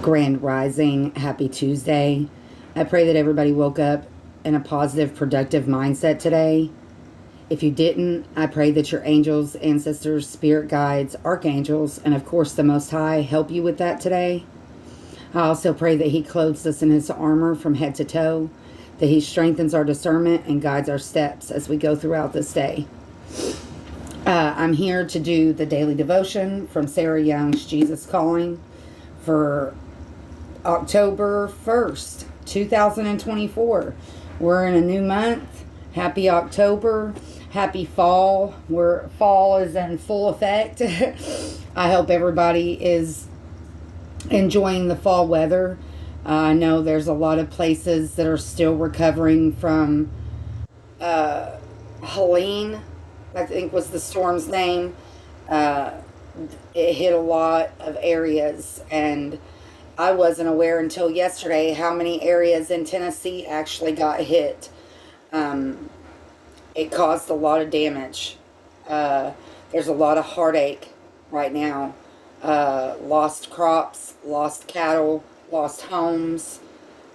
Grand Rising. Happy Tuesday. I pray that everybody woke up in a positive, productive mindset today. If you didn't, I pray that your angels, ancestors, spirit guides, archangels, and of course the Most High help you with that today. I also pray that He clothes us in His armor from head to toe, that He strengthens our discernment and guides our steps as we go throughout this day. I'm here to do the daily devotion from Sarah Young's Jesus Calling for October 1st, 2024. We're in a new month. Happy October. Happy fall. Fall is in full effect. I hope everybody is enjoying the fall weather. I know there's a lot of places that are still recovering from Helene, I think was the storm's name. It hit a lot of areas, and I wasn't aware until yesterday how many areas in Tennessee actually got hit. It caused a lot of damage. There's a lot of heartache right now. Lost crops, lost cattle, lost homes.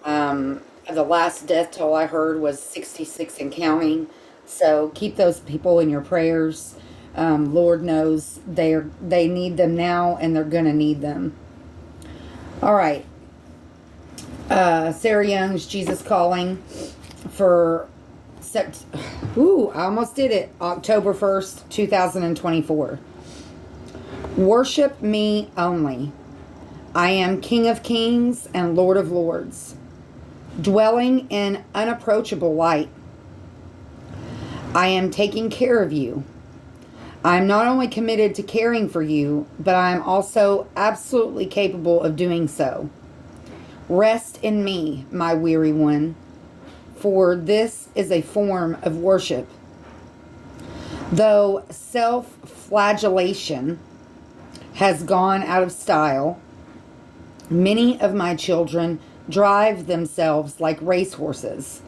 The last death toll I heard was 66 and counting. So keep those people in your prayers. Lord knows they need them now, and they're going to need them. All right. Sarah Young's Jesus Calling for I almost did it. October 1st, 2024. Worship me only. I am King of Kings and Lord of Lords, dwelling in unapproachable light. I am taking care of you. I am not only committed to caring for you, but I am also absolutely capable of doing so. Rest in me, my weary one, for this is a form of worship. Though self-flagellation has gone out of style, many of my children drive themselves like racehorses.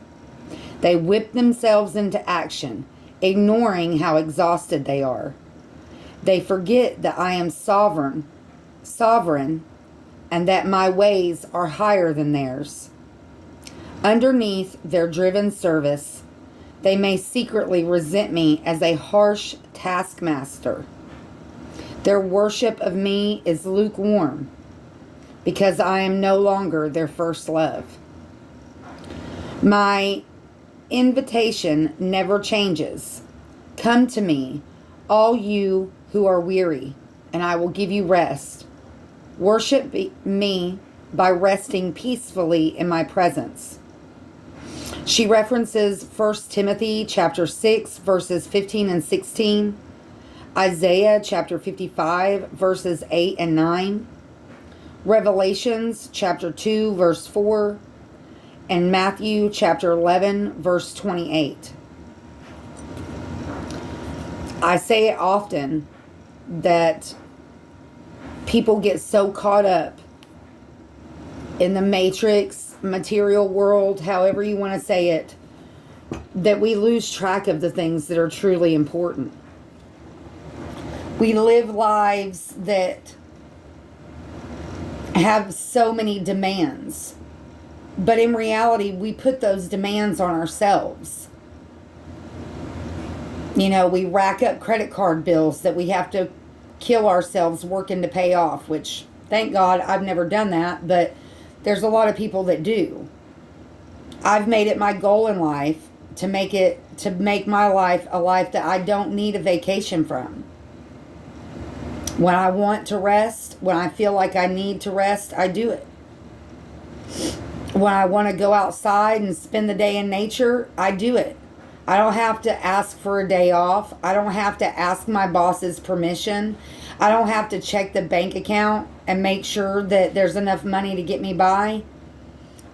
They whip themselves into action, ignoring how exhausted they are. They forget that I am sovereign, and that my ways are higher than theirs. Underneath their driven service, they may secretly resent me as a harsh taskmaster. Their worship of me is lukewarm, because I am no longer their first love. My invitation never changes. Come to me, all you who are weary, and I will give you rest. Worship me by resting peacefully in my presence. She references 1 Timothy chapter 6, verses 15 and 16, Isaiah chapter 55, verses 8 and 9, Revelations chapter 2, verse 4, and Matthew chapter 11, verse 28. I say it often that people get so caught up in the matrix, material world, however you want to say it, that we lose track of the things that are truly important. We live lives that have so many demands. But in reality, we put those demands on ourselves. You know, we rack up credit card bills that we have to kill ourselves working to pay off, which, thank God, I've never done that, but there's a lot of people that do. I've made it my goal in life to make my life a life that I don't need a vacation from. When I want to rest, when I feel like I need to rest, I do it. When I want to go outside and spend the day in nature, I do it. I don't have to ask for a day off. I don't have to ask my boss's permission. I don't have to check the bank account and make sure that there's enough money to get me by.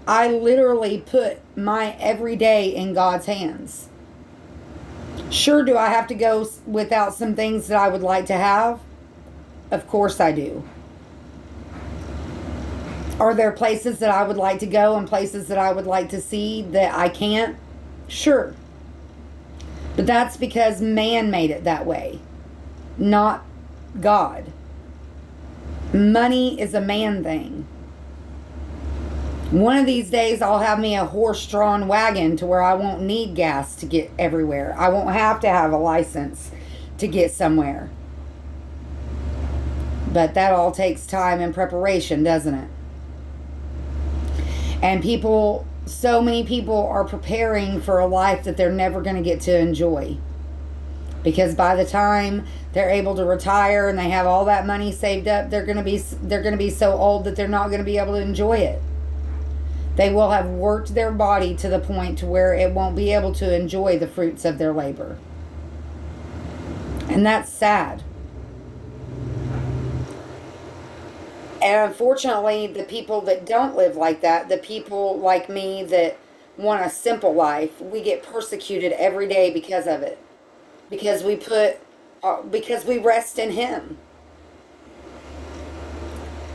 I literally put my everyday in God's hands. Sure, do I have to go without some things that I would like to have? Of course I do. Are there places that I would like to go and places that I would like to see that I can't? Sure. But that's because man made it that way, not God. Money is a man thing. One of these days, I'll have me a horse-drawn wagon to where I won't need gas to get everywhere. I won't have to have a license to get somewhere. But that all takes time and preparation, doesn't it? And people, so many people are preparing for a life that they're never going to get to enjoy. Because by the time they're able to retire and they have all that money saved up, they're going to be so old that they're not going to be able to enjoy it. They will have worked their body to the point to where it won't be able to enjoy the fruits of their labor. And that's sad. And unfortunately, the people that don't live like that, the people like me that want a simple life, we get persecuted every day because of it. Because we rest in Him.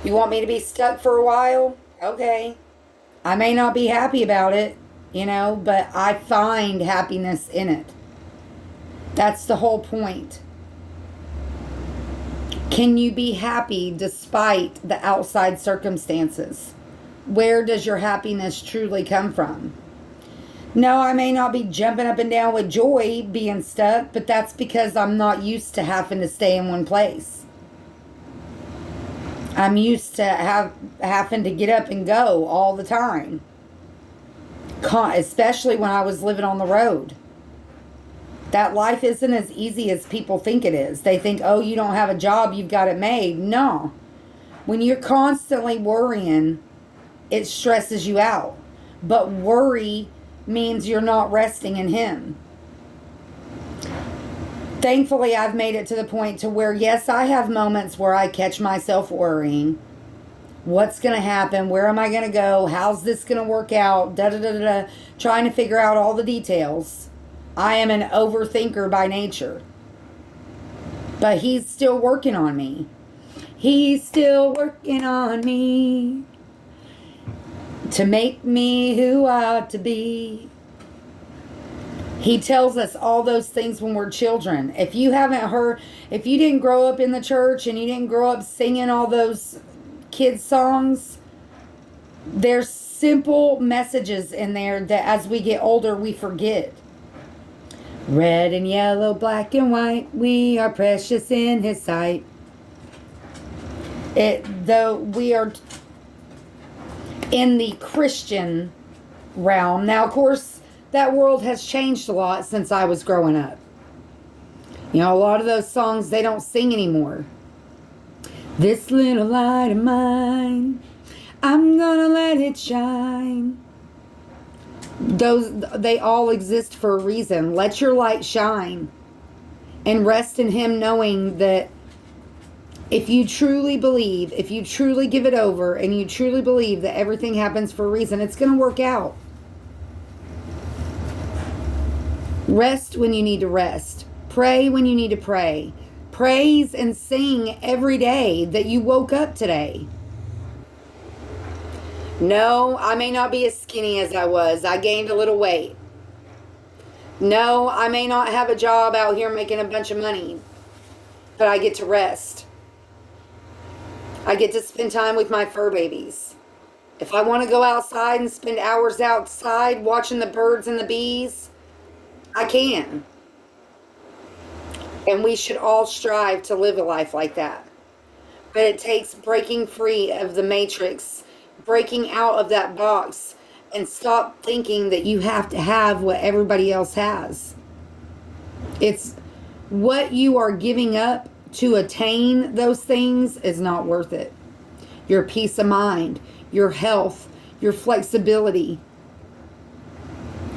You want me to be stuck for a while? Okay. I may not be happy about it, but I find happiness in it. That's the whole point. Can you be happy despite the outside circumstances? Where does your happiness truly come from? No, I may not be jumping up and down with joy being stuck, but that's because I'm not used to having to stay in one place. I'm used to having to get up and go all the time. Especially when I was living on the road. That life isn't as easy as people think it is. They think, oh, you don't have a job, you've got it made. No. When you're constantly worrying, it stresses you out. But worry means you're not resting in Him. Thankfully, I've made it to the point to where, yes, I have moments where I catch myself worrying. What's going to happen? Where am I going to go? How's this going to work out? Trying to figure out all the details. I am an overthinker by nature. But He's still working on me. He's still working on me to make me who I ought to be. He tells us all those things when we're children. If you didn't grow up in the church and you didn't grow up singing all those kids' songs, there's simple messages in there that as we get older, we forget. Red and yellow, black and white, we are precious in His sight. Though we are in the Christian realm. Now, of course, that world has changed a lot since I was growing up. A lot of those songs, they don't sing anymore. This little light of mine, I'm gonna let it shine. They all exist for a reason. Let your light shine. And rest in Him, knowing that if you truly believe, if you truly give it over, and you truly believe that everything happens for a reason, it's going to work out. Rest when you need to rest. Pray when you need to pray. Praise and sing every day that you woke up today. No, I may not be as skinny as I was. I gained a little weight. No, I may not have a job out here making a bunch of money, but I get to rest. I get to spend time with my fur babies. If I want to go outside and spend hours outside watching the birds and the bees, I can. And we should all strive to live a life like that. But it takes breaking free of the matrix, breaking out of that box, and stop thinking that you have to have what everybody else has. It's what you are giving up to attain those things is not worth it. Your peace of mind, your health, your flexibility,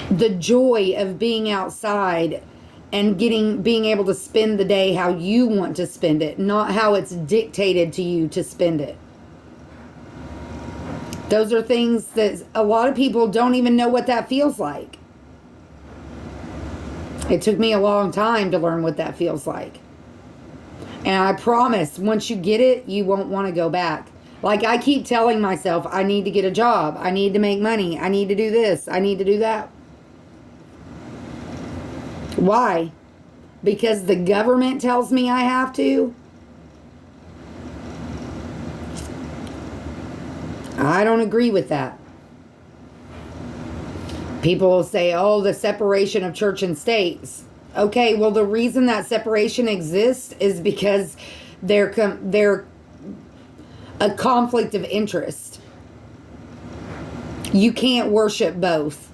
the joy of being outside and being able to spend the day how you want to spend it, not how it's dictated to you to spend it. Those are things that a lot of people don't even know what that feels like. It took me a long time to learn what that feels like. And I promise, once you get it, you won't want to go back. Like I keep telling myself, I need to get a job. I need to make money. I need to do this. I need to do that. Why? Because the government tells me I have to? I don't agree with that. People will say, oh, the separation of church and state. Okay, well, the reason that separation exists is because they're a conflict of interest. You can't worship both.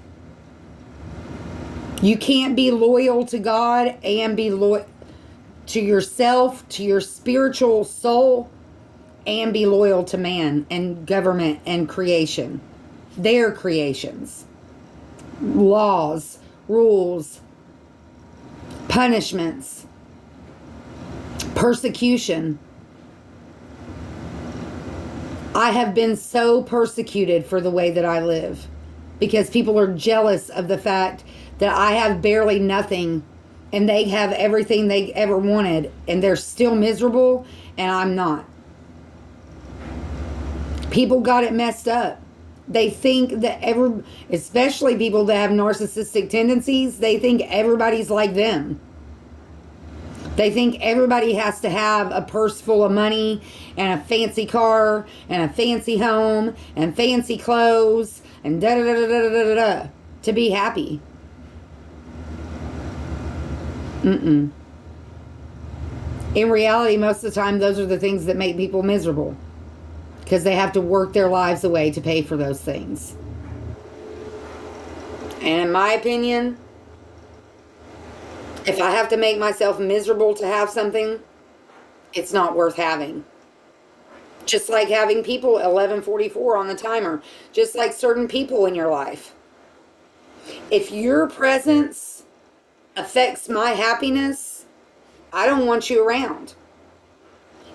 You can't be loyal to God and be loyal to yourself, to your spiritual soul, and be loyal to man and government and creation. Their creations. Laws, rules, punishments, persecution. I have been so persecuted for the way that I live because people are jealous of the fact that I have barely nothing and they have everything they ever wanted and they're still miserable and I'm not. People got it messed up. They think that especially people that have narcissistic tendencies, they think everybody's like them. They think everybody has to have a purse full of money and a fancy car and a fancy home and fancy clothes and da da da da da da da to be happy. In reality, most of the time, those are the things that make people miserable because they have to work their lives away to pay for those things. And in my opinion, if I have to make myself miserable to have something, it's not worth having. Just like having people 11:44 on the timer. Just like certain people in your life. If your presence affects my happiness, I don't want you around.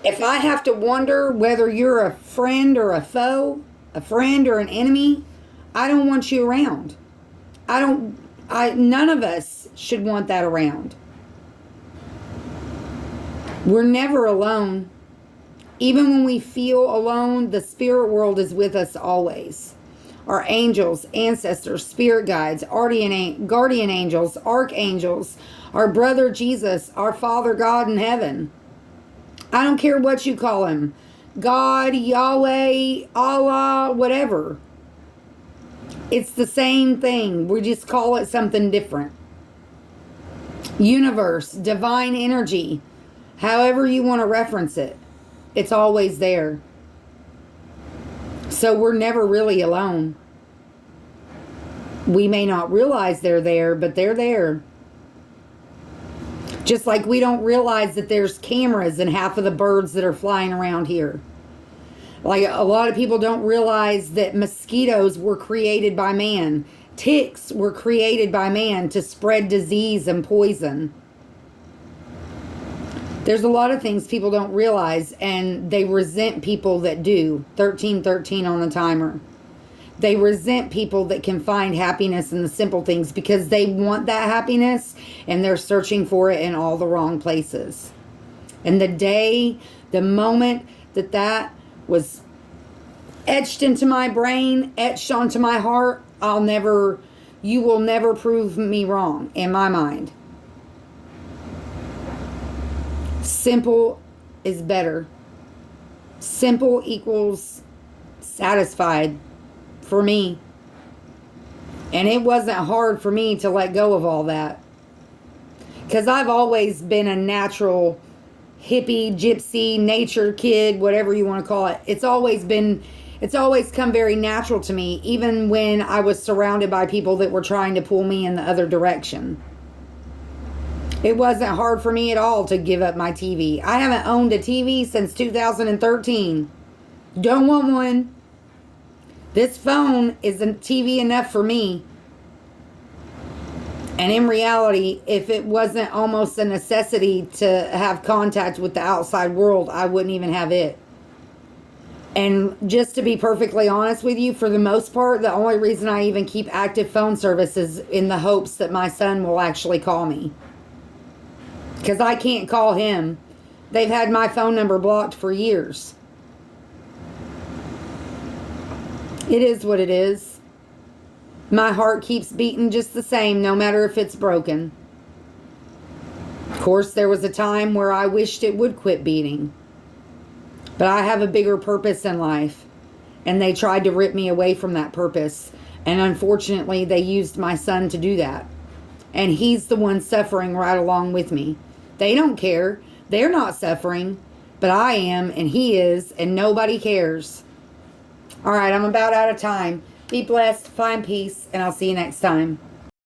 If I have to wonder whether you're a friend or a foe, a friend or an enemy, I don't want you around. None of us should want that around. We're never alone. Even when we feel alone, the spirit world is with us always. Our angels, ancestors, spirit guides, guardian angels, archangels, our brother Jesus, our Father God in heaven. I don't care what you call him. God, Yahweh, Allah, whatever. It's the same thing. We just call it something different. Universe, divine energy, however you want to reference it. It's always there. So we're never really alone. We may not realize they're there, but they're there. Just like we don't realize that there's cameras in half of the birds that are flying around here. Like a lot of people don't realize that mosquitoes were created by man. Ticks were created by man to spread disease and poison. There's a lot of things people don't realize, and they resent people that do. 1313 on the timer. They resent people that can find happiness in the simple things because they want that happiness and they're searching for it in all the wrong places. And the moment that was etched into my brain, etched onto my heart, you will never prove me wrong in my mind. Simple is better. Simple equals satisfied for me. And it wasn't hard for me to let go of all that. Because I've always been a natural hippie, gypsy, nature kid, whatever you want to call it. It's always come very natural to me, even when I was surrounded by people that were trying to pull me in the other direction. It wasn't hard for me at all to give up my TV. I haven't owned a TV since 2013. Don't want one. This phone is a TV enough for me. And in reality, if it wasn't almost a necessity to have contact with the outside world, I wouldn't even have it. And just to be perfectly honest with you, for the most part, the only reason I even keep active phone service is in the hopes that my son will actually call me. Because I can't call him. They've had my phone number blocked for years. It is what it is. My heart keeps beating just the same, no matter if it's broken. Of course, there was a time where I wished it would quit beating. But I have a bigger purpose in life. And they tried to rip me away from that purpose And unfortunately, they used my son to do that. And he's the one suffering right along with me. They don't care. They're not suffering. But I am, and he is, and nobody cares. All right, I'm about out of time. Be blessed, find peace, and I'll see you next time.